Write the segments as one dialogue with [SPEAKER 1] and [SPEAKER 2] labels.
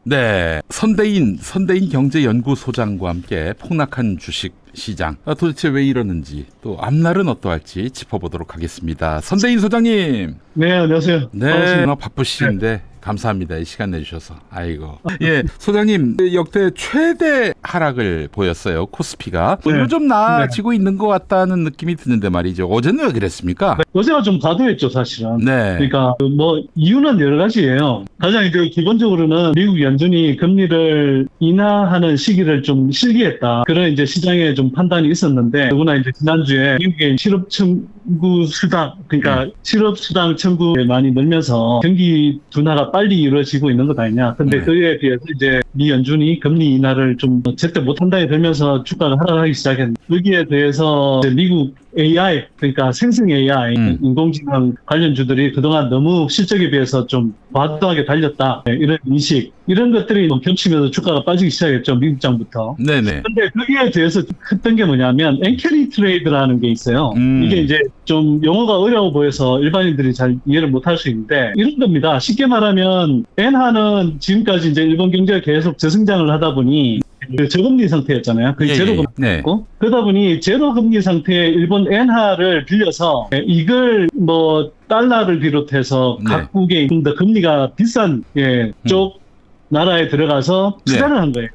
[SPEAKER 1] 네, 선대인 경제연구소장과 함께 폭락한 주식 시장, 도대체 왜 이러는지 또 앞날은 어떠할지 짚어보도록 하겠습니다. 선대인 소장님.
[SPEAKER 2] 네, 안녕하세요.
[SPEAKER 1] 네,
[SPEAKER 2] 반갑습니다.
[SPEAKER 1] 바쁘신데 네. 감사합니다. 이 시간 내주셔서. 아이고. 예, 소장님 역대 최대 하락을 보였어요. 코스피가. 오늘 좀 나아지고 있는 것 같다는 느낌이 드는데 말이죠. 어제는 왜 그랬습니까?
[SPEAKER 2] 어제가 좀 과도했죠, 사실은.
[SPEAKER 1] 네.
[SPEAKER 2] 그러니까 뭐 이유는 여러 가지예요. 가장 기본적으로는 미국 연준이 금리를 인하하는 시기를 좀 실기했다. 그런 이제 시장에 좀 판단이 있었는데, 누구나 이제 지난주에 미국의 실업 청구 수당, 그러니까 실업 수당 청구에 많이 늘면서 경기 둔화가 빨리 이루어지고 있는 것 아니냐. 근데 그에 비해서 이제 미 연준이 금리 인하를 좀 제때 못한다에 들면서 주가가 하락하기 시작했는데, 여기에 대해서 이제 미국 AI, 그러니까 생성 AI, 인공지능 관련주들이 그동안 너무 실적에 비해서 좀 과도하게 달렸다. 이런 인식, 이런 것들이 겹치면서 주가가 빠지기 시작했죠. 미국장부터.
[SPEAKER 1] 네네.
[SPEAKER 2] 근데 거기에 대해서 했던 게 뭐냐면, 엔캐리 트레이드라는 게 있어요. 이게 이제 좀 용어가 어려워 보여서 일반인들이 잘 이해를 못할 수 있는데, 이런 겁니다. 쉽게 말하면, 엔화는 지금까지 이제 일본 경제가 계속 저성장을 하다 보니, 저금리 상태였잖아요. 그게 제로금리였고, 그러다 보니 제로금리 상태의 일본 엔화를 빌려서 이걸 뭐 달러를 비롯해서 각국의 더 금리가 비싼 쪽 나라에 들어가서 투자를 한 거예요.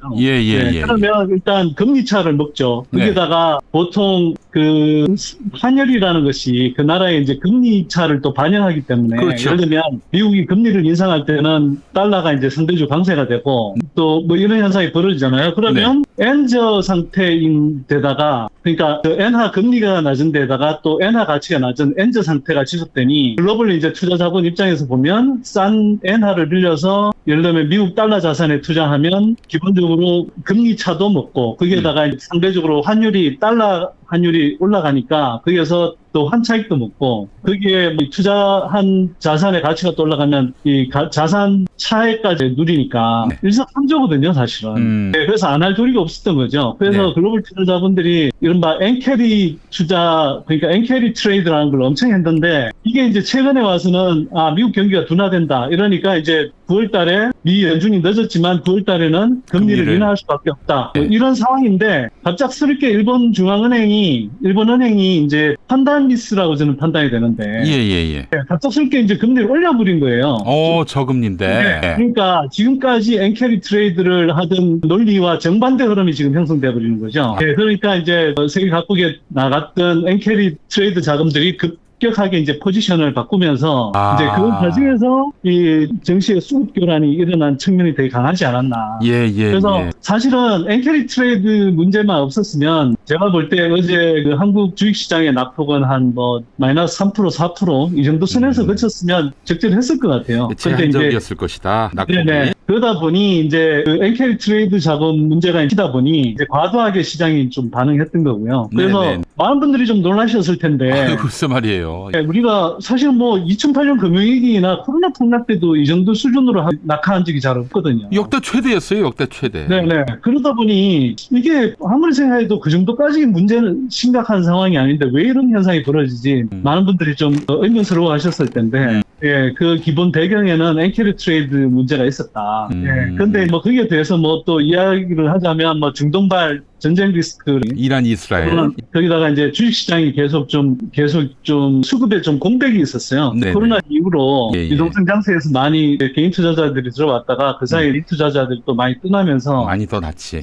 [SPEAKER 2] 그러면 일단 금리 차를 먹죠. 거기다가 보통 그 환율이라는 것이 그 나라의 이제 금리 차를 또 반영하기 때문에, 그렇죠. 예를 들면 미국이 금리를 인상할 때는 달러가 이제 상대적으로 강세가 되고 또 뭐 이런 현상이 벌어지잖아요. 그러면 엔저 상태인 데다가, 그러니까 그 엔화 금리가 낮은 데다가 또 엔화 가치가 낮은 엔저 상태가 지속되니, 글로벌 이제 투자 자본 입장에서 보면 싼 엔화를 빌려서 예를 들면 미국 달러 자산에 투자하면 기본적으로 금리 차도 먹고, 거기에다가 상대적으로 달러 환율이 올라가니까 거기에서 또 환차익도 먹고, 거기에 투자한 자산의 가치가 또 올라가면 이 자산 차액까지 누리니까 일석삼조거든요, 사실은. 그래서 안 할 도리가 없었던 거죠. 그래서 글로벌 투자자분들이 이른바 엔캐리 투자, 그러니까 엔캐리 트레이드라는 걸 엄청 했는데, 이게 이제 최근에 와서는 미국 경기가 둔화된다 이러니까 이제 9월 달에 미 연준이 늦었지만 9월 달에는 금리를 인하할 수밖에 없다. 이런 상황인데, 갑작스럽게 일본 은행이 이제 판단 미스라고 저는 판단이 되는데, 갑작스럽게 이제 금리를 올려버린 거예요.
[SPEAKER 1] 저금리인데.
[SPEAKER 2] 그러니까 지금까지 엔캐리 트레이드를 하던 논리와 정반대 흐름이 지금 형성돼 버리는 거죠. 그러니까 이제 세계 각국에 나갔던 엔캐리 트레이드 자금들이 급격하게 이제 포지션을 바꾸면서 이제 그 과정에서 이 증시의 수급 교란이 일어난 측면이 되게 강하지 않았나. 그래서 사실은 엔캐리 트레이드 문제만 없었으면, 제가 볼 때 어제 그 한국 주식시장의 낙폭은 한 뭐 마이너스 3%, 4% 이 정도 선에서 그쳤으면 적절했을 것 같아요.
[SPEAKER 1] 제한적이었을 것이다. 낙폭이.
[SPEAKER 2] 그러다 보니 이제 그 엔캐리 트레이드 자금 문제가 있다 보니 이제 과도하게 시장이 좀 반응했던 거고요. 그래서 많은 분들이 좀 놀라셨을 텐데.
[SPEAKER 1] 글쎄 말이에요.
[SPEAKER 2] 우리가 사실 뭐 2008년 금융위기나 코로나 폭락 때도 이 정도 수준으로 낙하한 적이 잘 없거든요.
[SPEAKER 1] 역대 최대였어요. 역대 최대.
[SPEAKER 2] 그러다 보니 이게 아무리 생각해도 그 정도까지 문제는 심각한 상황이 아닌데 왜 이런 현상이 벌어지지? 많은 분들이 좀 의문스러워 하셨을 텐데, 그 기본 배경에는 엔캐리 트레이드 문제가 있었다. 근데 뭐 거기에 대해서 뭐 또 이야기를 하자면 뭐 중동발 전쟁 리스크,
[SPEAKER 1] 이란, 이스라엘,
[SPEAKER 2] 거기다가 이제 주식시장이 계속 좀 수급에 좀 공백이 있었어요. 코로나 이후로 유동성 장세에서 많이 개인 투자자들이 들어왔다가 그 사이에 투자자들이 또 많이 떠나면서
[SPEAKER 1] 많이 더 낫지.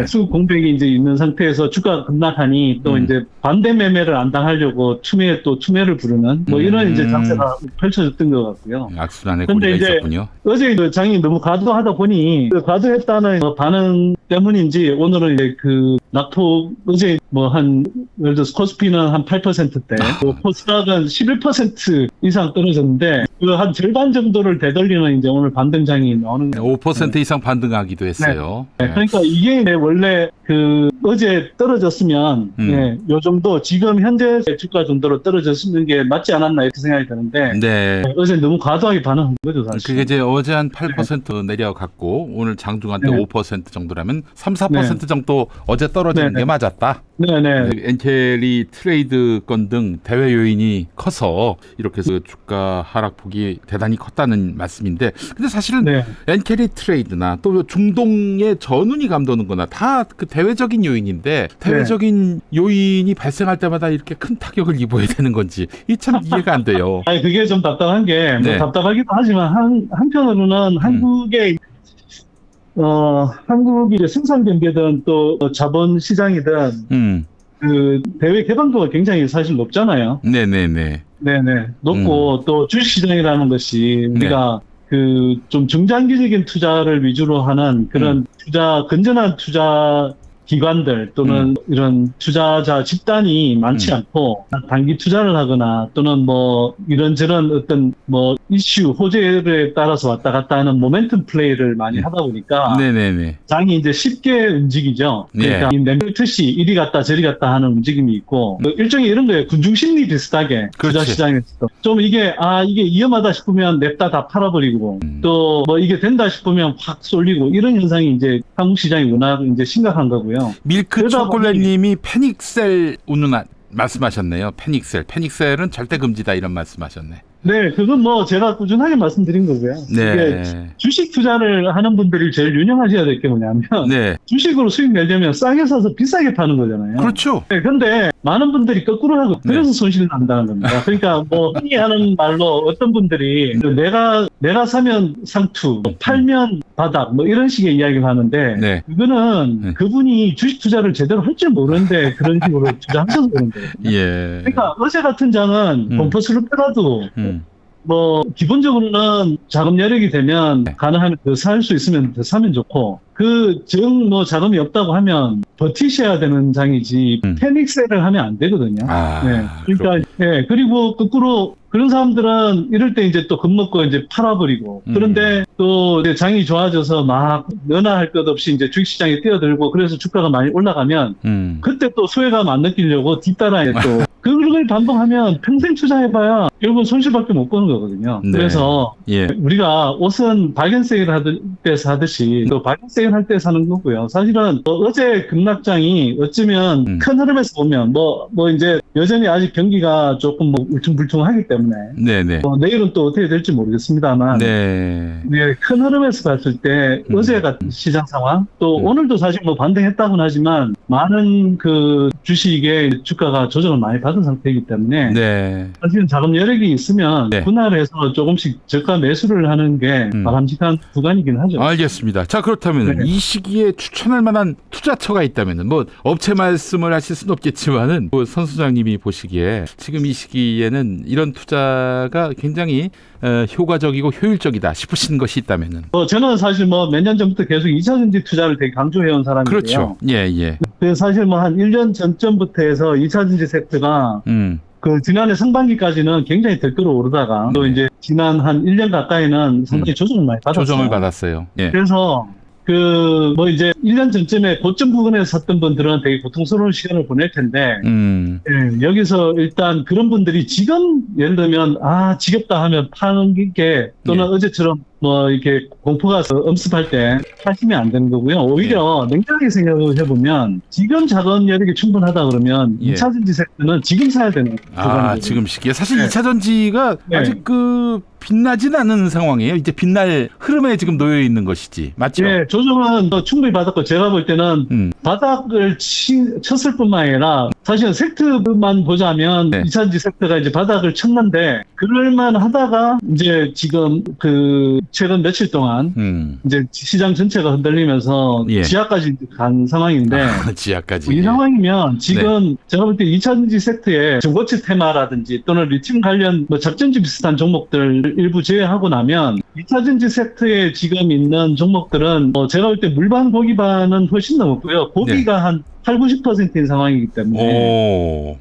[SPEAKER 2] 수급 공백이 이제 있는 상태에서 주가가 급락하니 또 이제 반대 매매를 안 당하려고 투매를 부르는 뭐 이런 이제 장세가 펼쳐졌던 것 같고요.
[SPEAKER 1] 악순환의 고리가 있었군요.
[SPEAKER 2] 어제 그 장이 너무 과도하다 보니 그 과도했다는 반응 때문인지 오늘은 이제 그 낙폭, 어제 뭐 예를 들어서 코스피는 한 8%대, 코스닥은 11% 이상 떨어졌는데, 그 한 절반 정도를 되돌리는 이제 오늘 반등장이 나오는 거예요.
[SPEAKER 1] 5% 이상 반등하기도 했어요.
[SPEAKER 2] 그러니까 이게 원래 그 어제 떨어졌으면, 요 정도, 지금 현재 주가 정도로 떨어졌는 게 맞지 않았나 이렇게 생각이 드는데, 어제 너무 과도하게 반응한 거죠, 사실.
[SPEAKER 1] 그게 이제 어제 한 8% 내려갔고, 오늘 장중한 때 5% 정도라면 3, 4% 정도 어제 떨어지는 게 맞았다.
[SPEAKER 2] 네네.
[SPEAKER 1] 엔켈리 트레이드 건 등 대외 요인이 커서 이렇게 해서 주가 하락폭이 대단히 컸다는 말씀인데, 근데 사실은
[SPEAKER 2] 네.
[SPEAKER 1] 엔켈리 트레이드나 또 중동의 전운이 감도는 거나 다 그 대외적인 요인인데, 대외적인 요인이 발생할 때마다 이렇게 큰 타격을 입어야 되는 건지 이 참 이해가 안 돼요.
[SPEAKER 2] 아니, 그게 좀 답답한 게, 뭐
[SPEAKER 1] 네.
[SPEAKER 2] 답답하기도 하지만, 한편으로는 한국의, 한국이 이제 생산 경제든 또 자본 시장이든, 그 대외 개방도가 굉장히 사실 높잖아요.
[SPEAKER 1] 네네네.
[SPEAKER 2] 네네. 높고 또 주식시장이라는 것이 우리가 그 좀 중장기적인 투자를 위주로 하는 그런 건전한 투자 기관들 또는 이런 투자자 집단이 많지 않고 단기 투자를 하거나 또는 뭐 이런저런 어떤 뭐 이슈 호재에 따라서 왔다 갔다 하는 모멘텀 플레이를 많이 하다 보니까
[SPEAKER 1] 네네네.
[SPEAKER 2] 장이 이제 쉽게 움직이죠. 그러니까 이 냉철시 이리 갔다 저리 갔다 하는 움직임이 있고 일종의 이런 거예요. 군중심리 비슷하게
[SPEAKER 1] 그렇지.
[SPEAKER 2] 투자 시장에서도 좀 이게 이게 위험하다 싶으면 냅다 다 팔아버리고 또 뭐 이게 된다 싶으면 확 쏠리고 이런 현상이 이제 한국 시장이 워낙 이제 심각한 거고요.
[SPEAKER 1] 밀크 초콜릿님이 패닉셀 운운 말씀하셨네요. 패닉셀은 절대 금지다 이런 말씀하셨네.
[SPEAKER 2] 네, 그건 뭐 제가 꾸준하게 말씀드린 거고요.
[SPEAKER 1] 네.
[SPEAKER 2] 이게 주식 투자를 하는 분들이 제일 유념하셔야 될 게 뭐냐면
[SPEAKER 1] 네.
[SPEAKER 2] 주식으로 수익 내려면 싸게 사서 비싸게 파는 거잖아요.
[SPEAKER 1] 그렇죠.
[SPEAKER 2] 네, 근데 많은 분들이 거꾸로 하고 그래서 손실을 난다는 겁니다. 그러니까 뭐 흔히 하는 말로 어떤 분들이 내가 사면 상투, 팔면 바닥 뭐 이런 식의 이야기를 하는데
[SPEAKER 1] 네.
[SPEAKER 2] 그거는 그분이 주식 투자를 제대로 할 줄 모르는데 그런 식으로 투자하셔서 그런 거예요.
[SPEAKER 1] 예.
[SPEAKER 2] 그러니까 어제 같은 장은 공포스를 빼라도 뭐 기본적으로는 자금 여력이 되면 가능하면 더 살 수 있으면 더 사면 좋고 그 뭐 자금이 없다고 하면 버티셔야 되는 장이지 패닉셀을 하면 안 되거든요. 네. 그러니까 그리고 거꾸로 그런 사람들은 이럴 때 이제 또 겁먹고 이제 팔아버리고 그런데 또 이제 장이 좋아져서 막 너나 할 것 없이 이제 주식시장에 뛰어들고 그래서 주가가 많이 올라가면 그때 또 소외감 안 느끼려고 뒤따라해 또 그걸 반복하면 평생 투자해봐야 결국은 손실밖에 못 보는 거거든요.
[SPEAKER 1] 네.
[SPEAKER 2] 그래서
[SPEAKER 1] 예.
[SPEAKER 2] 우리가 옷은 발견 세일 할 때 사듯이 또 발견 세일 할 때 사는 거고요. 사실은 어제 급락장이 어쩌면 큰 흐름에서 보면 뭐 이제 여전히 아직 경기가 조금 뭐 울퉁불퉁하기 때문에
[SPEAKER 1] 네네.
[SPEAKER 2] 내일은 또 어떻게 될지 모르겠습니다만
[SPEAKER 1] 네.
[SPEAKER 2] 큰 흐름에서 봤을 때 어제 같은 시장 상황 또 오늘도 사실 뭐 반등했다고는 하지만 많은 그 주식의 주가가 조정을 많이 받은 상태이기 때문에
[SPEAKER 1] 네.
[SPEAKER 2] 사실은 자금 여력이 있으면 분할해서 조금씩 저가 매수를 하는 게 바람직한 구간이긴 하죠.
[SPEAKER 1] 알겠습니다. 자, 그렇다면 이 시기에 추천할 만한 투자처가 있다면 뭐 업체 말씀을 하실 수는 없겠지만은 뭐 선 소장님이 보시기에 지금 이 시기에는 이런 투자가 굉장히 효과적이고 효율적이다 싶으신 것이 있다면은
[SPEAKER 2] 저는 사실 뭐 몇 년 전부터 계속 2차전지 투자를 되게 강조해온 사람이에요.
[SPEAKER 1] 그렇죠. 예.
[SPEAKER 2] 그래서 사실 뭐 한 1년 전부터 해서 2차전지 섹터가 그 지난해 상반기까지는 굉장히 들끓어 오르다가 또 이제 지난 한 1년 가까이는 상당히 조정을 많이 받았어요.
[SPEAKER 1] 조정을 받았어요. 예.
[SPEAKER 2] 그래서 뭐 이제 1년 전쯤에 고점 부근에서 샀던 분들은 되게 고통스러운 시간을 보낼 텐데, 여기서 일단 그런 분들이 지금 예를 들면, 지겹다 하면 파는 게 또는 어제처럼 뭐 이렇게 공포가 엄습할 때 하시면 안 되는 거고요. 오히려 냉정하게 생각을 해보면 지금 자금 여력이 충분하다 그러면 2차전지 섹터는 지금 사야 되는 구간이거든요.
[SPEAKER 1] 지금 시기에 사실 2차전지가 아직 빛나진 않은 상황이에요. 이제 빛날 흐름에 지금 놓여 있는 것이지. 맞죠?
[SPEAKER 2] 네, 조정은 충분히 받았고 제가 볼 때는 바닥을 쳤을 뿐만 아니라 사실은 섹터만 보자면 2차전지 섹터가 이제 바닥을 쳤는데 그럴만 하다가 이제 지금 최근 며칠 동안 이제 시장 전체가 흔들리면서 지하까지 간 상황인데
[SPEAKER 1] 지하까지.
[SPEAKER 2] 이 상황이면 지금 제가 볼 때 2차전지 섹터에 중고체 테마라든지 또는 리튬 관련 뭐 작전지 비슷한 종목들 일부 제외하고 나면 2차전지 섹터에 지금 있는 종목들은 제가 볼 때 물반 고기반은 훨씬 넘었고요. 고기가 한 80-90%인 상황이기 때문에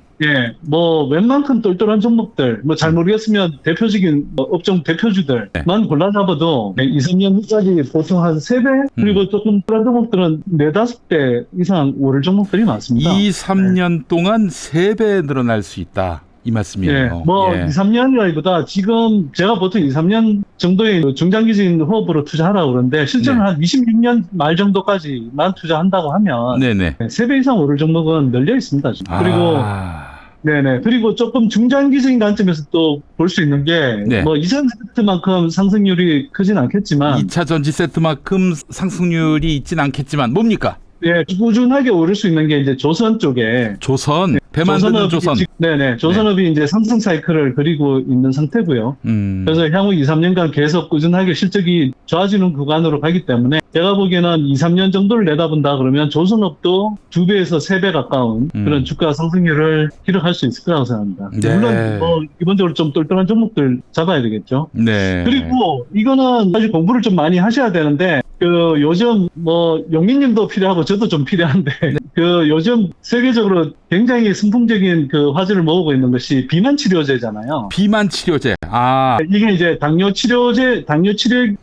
[SPEAKER 2] 뭐 웬만큼 똘똘한 종목들 뭐 잘 모르겠으면 대표적인 업종 대표주들만 골라 잡아도 2-3년 후까지 보통 한 3배 그리고 조금 그런 종목들은 4-5배 이상 오를 종목들이 많습니다.
[SPEAKER 1] 2-3년 동안 3배 늘어날 수 있다. 이 말씀이에요.
[SPEAKER 2] 예, 뭐
[SPEAKER 1] 예.
[SPEAKER 2] 2, 3년이라기보다 지금 제가 보통 2, 3년 정도의 그 중장기적인 호흡으로 투자하라고 그러는데 실제로는
[SPEAKER 1] 네.
[SPEAKER 2] 한 26년 말 정도까지만 투자한다고 하면
[SPEAKER 1] 네네.
[SPEAKER 2] 3배 이상 오를 종목은 널려 있습니다. 지금. 그리고
[SPEAKER 1] 아,
[SPEAKER 2] 네네. 그리고 조금 중장기적인 관점에서 또 볼 수 있는 게,
[SPEAKER 1] 네.
[SPEAKER 2] 뭐, 이전 세트만큼 상승률이 크진 않겠지만,
[SPEAKER 1] 2차 전지 세트만큼 상승률이 있진 않겠지만 뭡니까?
[SPEAKER 2] 예, 꾸준하게 오를 수 있는 게 이제 조선 쪽에,
[SPEAKER 1] 조선, 배 만드는 조선.
[SPEAKER 2] 네네. 조선업이 이제 상승 사이클을 그리고 있는 상태고요. 그래서 향후 2, 3년간 계속 꾸준하게 실적이 좋아지는 구간으로 가기 때문에 제가 보기에는 2, 3년 정도를 내다본다 그러면 조선업도 2배에서 3배 가까운 그런 주가 상승률을 기록할 수 있을 거라고 생각합니다.
[SPEAKER 1] 네.
[SPEAKER 2] 물론 뭐 기본적으로 좀 똘똘한 종목들 잡아야 되겠죠.
[SPEAKER 1] 네.
[SPEAKER 2] 그리고 이거는 사실 공부를 좀 많이 하셔야 되는데 그 요즘 뭐 용민님도 필요하고 저도 좀 필요한데 그 요즘 세계적으로 굉장히 선풍적인 그 화제를 모으고 있는 것이 비만 치료제잖아요.
[SPEAKER 1] 비만 치료제. 아,
[SPEAKER 2] 이게 이제 당뇨 치료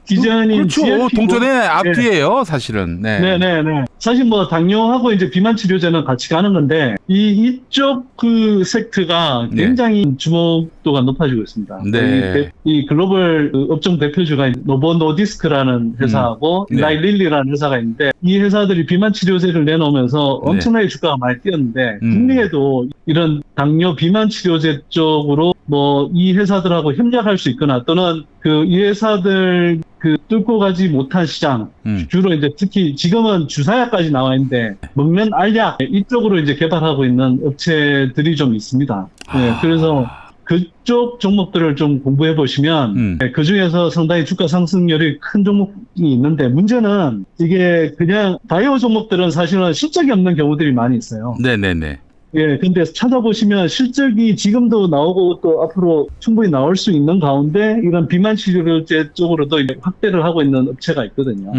[SPEAKER 2] 기전인
[SPEAKER 1] 그렇죠.
[SPEAKER 2] GLP-1
[SPEAKER 1] 동전의 앞뒤예요, 사실은. 네.
[SPEAKER 2] 네네네. 사실 뭐 당뇨하고 이제 비만 치료제는 같이 가는 건데 이쪽 그 섹트가
[SPEAKER 1] 네.
[SPEAKER 2] 굉장히 주목도가 높아지고 있습니다.
[SPEAKER 1] 네.
[SPEAKER 2] 이 글로벌 그 업종 대표주가 노보 노디스크라는 회사하고
[SPEAKER 1] 네.
[SPEAKER 2] 라일릴리라는 회사가 있는데 이 회사들이 비만 치료제를 내놓으면서
[SPEAKER 1] 네.
[SPEAKER 2] 엄청나게 주가가 많이 뛰었는데 국내에도 이런 당뇨 비만 치료제 쪽으로 뭐 이 회사들하고 협력할 수 있거나 또는 그 이 회사들 그 뚫고 가지 못한 시장 주로 이제 특히 지금은 주사약까지 나와 있는데 먹는 알약 이쪽으로 이제 개발하고 있는 업체들이 좀 있습니다. 네, 그래서 그쪽 종목들을 좀 공부해 보시면 그 중에서 상당히 주가 상승률이 큰 종목이 있는데 문제는 이게 그냥 바이오 종목들은 사실은 실적이 없는 경우들이 많이 있어요.
[SPEAKER 1] 네네네.
[SPEAKER 2] 예, 근데 찾아보시면 실적이 지금도 나오고 또 앞으로 충분히 나올 수 있는 가운데 이런 비만 치료제 쪽으로도 이제 확대를 하고 있는 업체가 있거든요.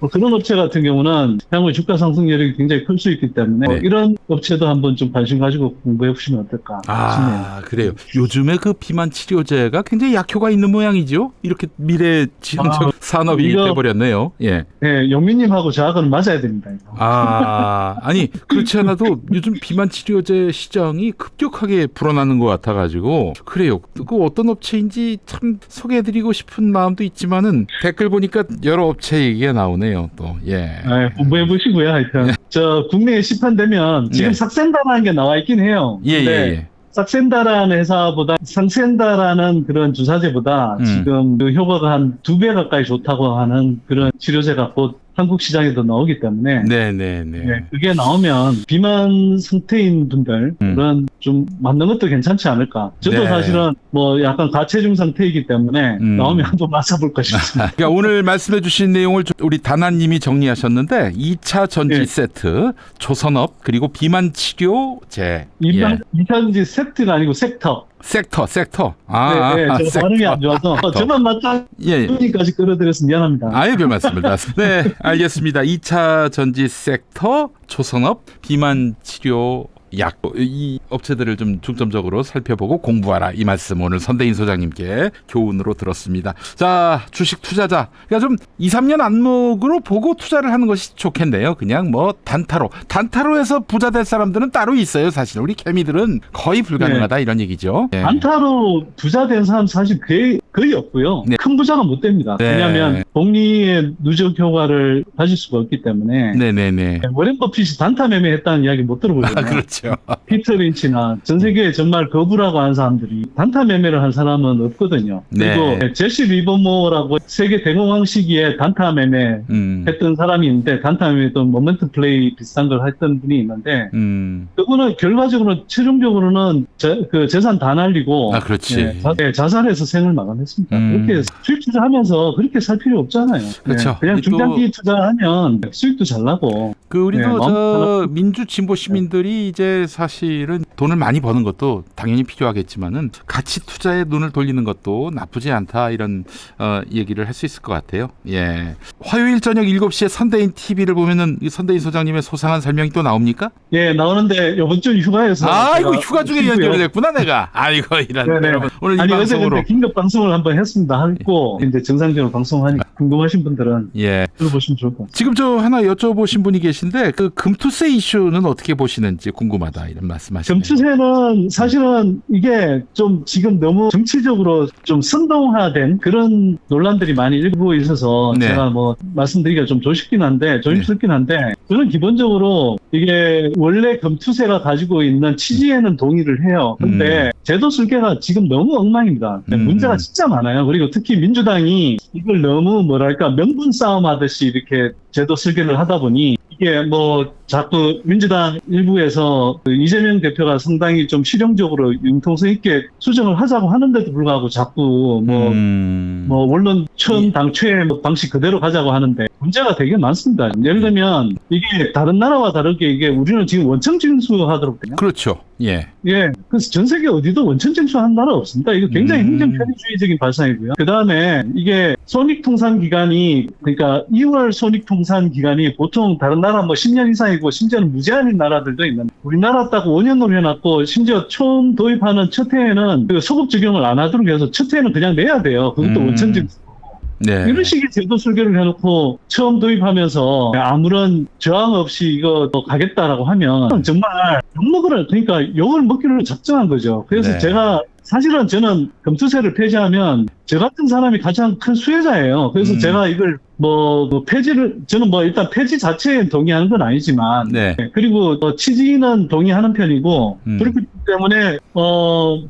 [SPEAKER 2] 뭐 그런 업체 같은 경우는 향후 주가 상승률이 굉장히 클 수 있기 때문에
[SPEAKER 1] 네.
[SPEAKER 2] 이런 업체도 한번 좀 관심 가지고 공부해 보시면 어떨까 싶네요.
[SPEAKER 1] 아, 그래요. 요즘에 그 비만 치료제가 굉장히 약효가 있는 모양이죠. 이렇게 미래 지향적 산업이
[SPEAKER 2] 이거-
[SPEAKER 1] 돼버렸네요. 예.
[SPEAKER 2] 네, 영민님하고 저하고는 맞아야 됩니다. 이거.
[SPEAKER 1] 아, 아니, 그렇지 않아도 요즘 비만 치료제 시장이 급격하게 불어나는 것 같아가지고, 그래요. 그 어떤 업체인지 참 소개해드리고 싶은 마음도 있지만은 댓글 보니까 여러 업체 얘기가 나오네요, 또. 예.
[SPEAKER 2] 네, 공부해 보시고요. 하여튼 저 국내에 시판되면 지금
[SPEAKER 1] 네.
[SPEAKER 2] 삭센다라는 게 나와 있긴 해요.
[SPEAKER 1] 예, 예,
[SPEAKER 2] 근데
[SPEAKER 1] 예.
[SPEAKER 2] 삭센다라는 회사보다 상센다라는 그런 주사제보다 지금 그 효과가 한 2배 가까이 좋다고 하는 그런 치료제가 곧 한국 시장에도 나오기 때문에
[SPEAKER 1] 네네네.
[SPEAKER 2] 네, 그게 나오면 비만 상태인 분들은 좀 맞는 것도 괜찮지 않을까. 저도
[SPEAKER 1] 네.
[SPEAKER 2] 사실은 뭐 약간 가체중 상태이기 때문에 나오면 한번 맞아볼까 싶습니다.
[SPEAKER 1] 그러니까 오늘 말씀해 주신 내용을 우리 다나님이 정리하셨는데 2차 전지
[SPEAKER 2] 네.
[SPEAKER 1] 세트, 조선업, 그리고 비만 치료제.
[SPEAKER 2] 이차전지 세트가 아니고 섹터.
[SPEAKER 1] 섹터.
[SPEAKER 2] 네, 네, 저 발음이 안 좋아서 저만 맞다
[SPEAKER 1] 예.
[SPEAKER 2] 까지 끌어들여서 미안합니다.
[SPEAKER 1] 아예 별 말씀을 다. 네, 알겠습니다. 2차 전지 섹터, 조선업, 비만 치료 약, 이 업체들을 좀 중점적으로 살펴보고 공부하라, 이 말씀 오늘 선대인 소장님께 교훈으로 들었습니다. 자, 주식 투자자, 그러니까 좀 2, 3년 안목으로 보고 투자를 하는 것이 좋겠네요. 그냥 뭐 단타로해서 부자 될 사람들은 따로 있어요. 사실 우리 개미들은 거의 불가능하다, 이런 얘기죠. 네.
[SPEAKER 2] 단타로 부자 된 사람 사실 거의 없고요.
[SPEAKER 1] 네.
[SPEAKER 2] 큰 부자가 못 됩니다.
[SPEAKER 1] 네.
[SPEAKER 2] 왜냐하면 복리의 누적 효과를 가질 수가 없기 때문에
[SPEAKER 1] 네네네.
[SPEAKER 2] 워렌 버핏이 단타 매매했다는 이야기 못 들어보거든요.
[SPEAKER 1] 그렇죠.
[SPEAKER 2] 피터 린치나 전 세계에 정말 거부라고 하는 사람들이 단타 매매를 한 사람은 없거든요. 그리고
[SPEAKER 1] 네.
[SPEAKER 2] 제시 리버모어라고 세계 대공황 시기에 단타 매매 했던 사람이 있는데 단타 매매도 모멘트 플레이 비슷한 걸 했던 분이 있는데 그분은 결과적으로 최종적으로는 그 재산 다 날리고
[SPEAKER 1] 그렇지.
[SPEAKER 2] 자살해서 생을 마감했습니다. 그렇게 수익 투자하면서 그렇게 살 필요 없잖아요.
[SPEAKER 1] 그렇죠.
[SPEAKER 2] 그냥 중장기 투자하면 수익도 잘 나고.
[SPEAKER 1] 우리도 저 민주 진보 시민들이 이제 사실은 돈을 많이 버는 것도 당연히 필요하겠지만은 가치 투자에 눈을 돌리는 것도 나쁘지 않다, 이런 얘기를 할 수 있을 것 같아요. 예. 화요일 저녁 7시에 선대인 TV를 보면은 이 선대인 소장님의 소상한 설명이 또 나옵니까?
[SPEAKER 2] 예, 나오는데 이번 주 휴가여서.
[SPEAKER 1] 아이고, 휴가 중에 연결됐구나 내가. 아이고, 이런. 여러분, 오늘 이 방송으로
[SPEAKER 2] 어제 긴급 방송을 한번 했습니다. 하고 이제 정상적으로 방송하니까 궁금하신 분들은
[SPEAKER 1] 예.
[SPEAKER 2] 들어보시면 좋을 것 같아요.
[SPEAKER 1] 지금 저 하나 여쭤보신 분이 계시. 계신데 그 금투세 이슈는 어떻게 보시는지 궁금하다 이런 말씀하시네요.
[SPEAKER 2] 금투세는 사실은 이게 좀 지금 너무 정치적으로 좀 선동화된 그런 논란들이 많이 일고 있어서
[SPEAKER 1] 네.
[SPEAKER 2] 제가 뭐 말씀드리기가 좀 조심스럽긴 한데 저는 기본적으로 이게 원래 금투세가 가지고 있는 취지에는 동의를 해요. 근데 제도 설계가 지금 너무 엉망입니다. 문제가 진짜 많아요. 그리고 특히 민주당이 이걸 너무 뭐랄까 명분 싸움 하듯이 이렇게 제도 설계를 하다 보니 이게 뭐 자꾸 민주당 일부에서 그 이재명 대표가 상당히 좀 실용적으로 융통성 있게 수정을 하자고 하는데도 불구하고 자꾸 뭐 원론 처음 당초의 뭐 방식 그대로 가자고 하는데 문제가 되게 많습니다. 예를 들면 이게 다른 나라와 다르게 이게 우리는 지금 원천 징수하도록 돼요.
[SPEAKER 1] 그렇죠. 예.
[SPEAKER 2] 예. 그래서 전 세계 어디도 원천 징수한 나라 없습니다. 이거 굉장히 행정 편의주의적인 발상이고요. 그 다음에 이게 손익통산기간이 그러니까 2월 손익통산기간이 보통 다른 나라 뭐 10년 이상이고 심지어는 무제한인 나라들도 있는데 우리나라 딱 5년으로 해놨고 심지어 처음 도입하는 첫 해에는 그 소급 적용을 안 하도록 해서 첫 해에는 그냥 내야 돼요. 그것도 원천 징수.
[SPEAKER 1] 네.
[SPEAKER 2] 이런 식의 제도 설계를 해놓고 처음 도입하면서 아무런 저항 없이 이거 가겠다라고 하면 정말 욕먹으라 그러니까 욕을 먹기로 작정한 거죠. 그래서
[SPEAKER 1] 네.
[SPEAKER 2] 제가 사실은 저는 금투세를 폐지하면 저 같은 사람이 가장 큰 수혜자예요. 그래서 제가 이걸 폐지를 저는 뭐 일단 폐지 자체에 동의하는 건 아니지만
[SPEAKER 1] 네.
[SPEAKER 2] 그리고 취지는 동의하는 편이고 그렇기 때문에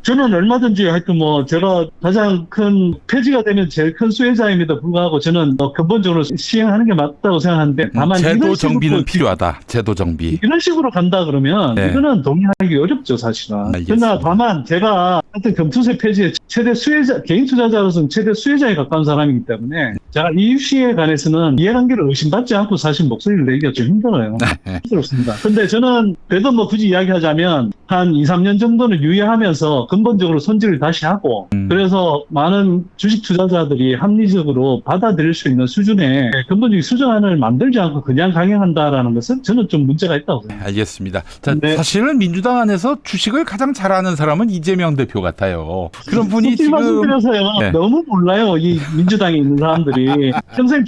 [SPEAKER 2] 저는 얼마든지 하여튼 뭐 제가 가장 큰 폐지가 되면 제일 큰 수혜자임에도 불구하고 저는 근본적으로 시행하는 게 맞다고 생각하는데 다만
[SPEAKER 1] 제도 정비는 필요하다. 제도 정비.
[SPEAKER 2] 이런 식으로 간다 그러면
[SPEAKER 1] 네.
[SPEAKER 2] 이거는 동의하기 어렵죠 사실은.
[SPEAKER 1] 알겠습니다.
[SPEAKER 2] 그러나 다만 제가 하여튼 금투세 폐지의 최대 수혜자 개인 투자자로서는 최대 수혜자에 가까운 사람이기 때문에 제가 이 이슈에 관해서는 이해관계를 의심받지 않고 사실 목소리를 내기가 좀 힘들어요. 힘들었습니다. 근데 저는 그래도 뭐 굳이 이야기하자면 한 2, 3년 정도는 유예하면서 근본적으로 손질을 다시 하고 그래서 많은 주식 투자자들이 합리적으로 받아들일 수 있는 수준의 근본적인 수정안을 만들지 않고 그냥 강행한다라는 것은 저는 좀 문제가 있다고 생각합니다.
[SPEAKER 1] 알겠습니다. 자,
[SPEAKER 2] 네.
[SPEAKER 1] 사실은 민주당 안에서 주식을 가장 잘하는 사람은 이재명 대표 같아요. 그런 분이
[SPEAKER 2] 솔직히
[SPEAKER 1] 지금
[SPEAKER 2] 말씀드려서요.
[SPEAKER 1] 네.
[SPEAKER 2] 너무 몰라요. 이 민주당에 있는 사람들이. 평생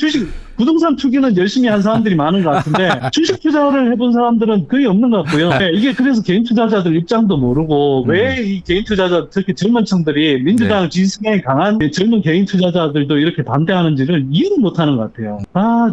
[SPEAKER 2] 부동산 투기는 열심히 한 사람들이 많은 것 같은데 주식 투자를 해본 사람들은 거의 없는 것 같고요. 네, 이게 그래서 개인 투자자들 입장도 모르고 왜 이 개인 투자자 특히 젊은 층들이 민주당 지지성이 강한 젊은 개인 투자자들도 이렇게 반대하는지를 이해를 못하는 것 같아요.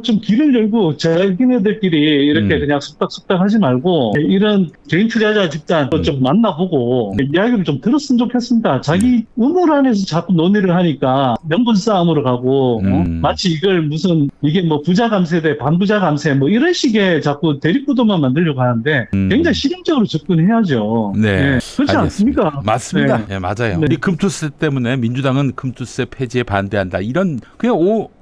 [SPEAKER 2] 좀 길을 열고 자기네들끼리 이렇게 그냥 숙닥숙닥 하지 말고 이런 개인 투자자 집단도 좀 만나보고 이야기를 좀 들었으면 좋겠습니다. 자기 우물 안에서 자꾸 논의를 하니까 명분 싸움으로 가고 마치 이걸 무슨 이게 뭐 부자 감세 대 반부자 감세 뭐 이런 식의 자꾸 대립구도만 만들려고 하는데 굉장히 실용적으로 접근해야죠.
[SPEAKER 1] 네.
[SPEAKER 2] 그렇지
[SPEAKER 1] 알겠습니다.
[SPEAKER 2] 않습니까?
[SPEAKER 1] 맞습니다.
[SPEAKER 2] 네.
[SPEAKER 1] 네, 맞아요.
[SPEAKER 2] 네.
[SPEAKER 1] 이 금투세 때문에 민주당은 금투세 폐지에 반대한다. 이런 그냥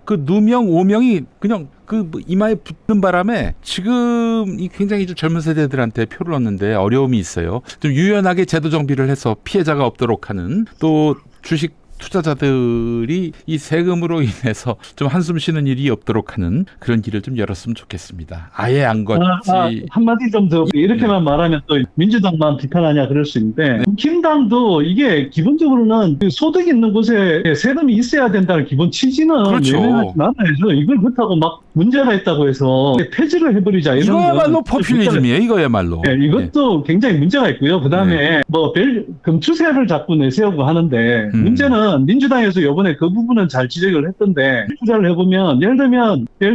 [SPEAKER 1] 그 누명 오명이 그냥 그 이마에 붙는 바람에 지금 이 굉장히 좀 젊은 세대들한테 표를 얻는데 어려움이 있어요. 좀 유연하게 제도 정비를 해서 피해자가 없도록 하는 또 주식 투자자들이 이 세금으로 인해서 좀 한숨 쉬는 일이 없도록 하는 그런 길을 좀 열었으면 좋겠습니다. 아예 안 걷지.
[SPEAKER 2] 한마디 좀 더 이렇게만 말하면 또 민주당만 비판하냐 그럴 수 있는데 국힘당도 이게 기본적으로는 그 소득 있는 곳에 세금이 있어야 된다는 기본 취지는
[SPEAKER 1] 그렇죠.
[SPEAKER 2] 외면하지 말아야죠. 이걸 그렇다고 막 문제가 있다고 해서 폐지를 해버리자 이런
[SPEAKER 1] 이거야말로 포퓰리즘이에요. 이거야말로.
[SPEAKER 2] 네, 이것도 굉장히 문제가 있고요. 그다음에 뭐 금추세를 자꾸 내세우고 하는데 문제는 민주당에서 이번에 그 부분은 잘 지적을 했던데 투자를 해보면 예를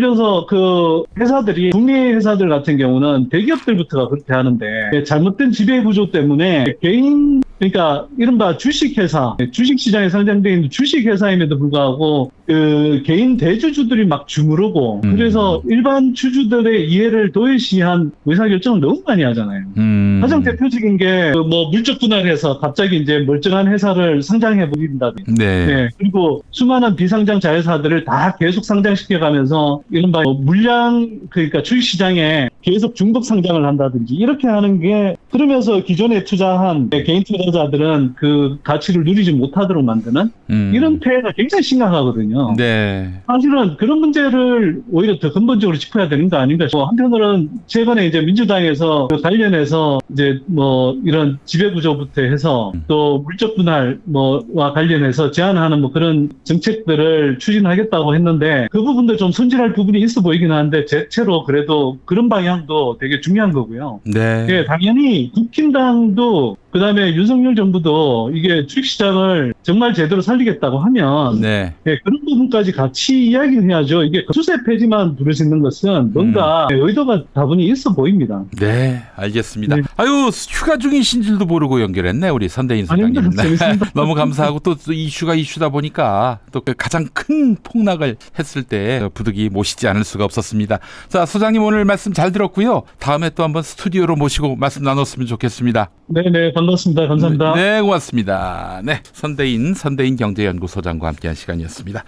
[SPEAKER 2] 들어서 그 회사들이 국내 회사들 같은 경우는 대기업들부터가 그렇게 하는데 잘못된 지배구조 때문에 개인 그러니까 이른바 주식회사, 주식시장에 상장되어 있는 주식회사임에도 불구하고 그 개인 대주주들이 막 주무르고 그래서 일반 주주들의 이해를 도외시한 의사결정을 너무 많이 하잖아요. 가장 대표적인 게 뭐 물적 분할해서 갑자기 이제 멀쩡한 회사를 상장해 버린다든지
[SPEAKER 1] 네.
[SPEAKER 2] 그리고 수많은 비상장 자회사들을 다 계속 상장시켜가면서 이른바 물량 그러니까 주식시장에 계속 중복 상장을 한다든지 이렇게 하는 게 그러면서 기존에 투자한 개인 투자자들은 그 가치를 누리지 못하도록 만드는 이런 폐해가 굉장히 심각하거든요.
[SPEAKER 1] 네.
[SPEAKER 2] 사실은 그런 문제를 오히려 더 근본적으로 짚어야 되는 거 아닌가 싶어요. 한편으로는 최근에 이제 민주당에서 관련해서 이제 뭐 이런 지배구조부터 해서 또 물적 분할 뭐와 관련해서 제한하는 뭐 그런 정책들을 추진하겠다고 했는데 그 부분도 좀 손질할 부분이 있어 보이긴 하는데 대체로 그래도 그런 방향 방향도 되게 중요한 거고요.
[SPEAKER 1] 네.
[SPEAKER 2] 예, 당연히 국힘당도 그다음에 윤석열 정부도 이게 주식시장을 정말 제대로 살리겠다고 하면
[SPEAKER 1] 네.
[SPEAKER 2] 예, 그런 부분까지 같이 이야기를 해야죠. 이게 추세 폐지만 부를 수 있는 것은 뭔가 의도가 다분히 있어 보입니다.
[SPEAKER 1] 네, 알겠습니다.
[SPEAKER 2] 네.
[SPEAKER 1] 아유, 휴가 중이신 줄도 모르고 연결했네, 우리 선대인 소장님.
[SPEAKER 2] 아닙니다. 재밌습니다.
[SPEAKER 1] 너무 감사하고 또 이슈가 이슈다 보니까 또 그 가장 큰 폭락을 했을 때 부득이 모시지 않을 수가 없었습니다. 자, 소장님 오늘 말씀 잘 들었고요. 다음에 또 한번 스튜디오로 모시고 말씀 나눴으면 좋겠습니다.
[SPEAKER 2] 네네, 반갑습니다. 감사합니다.
[SPEAKER 1] 네, 고맙습니다. 네, 선대인 경제연구소장과 함께한 시간이었습니다.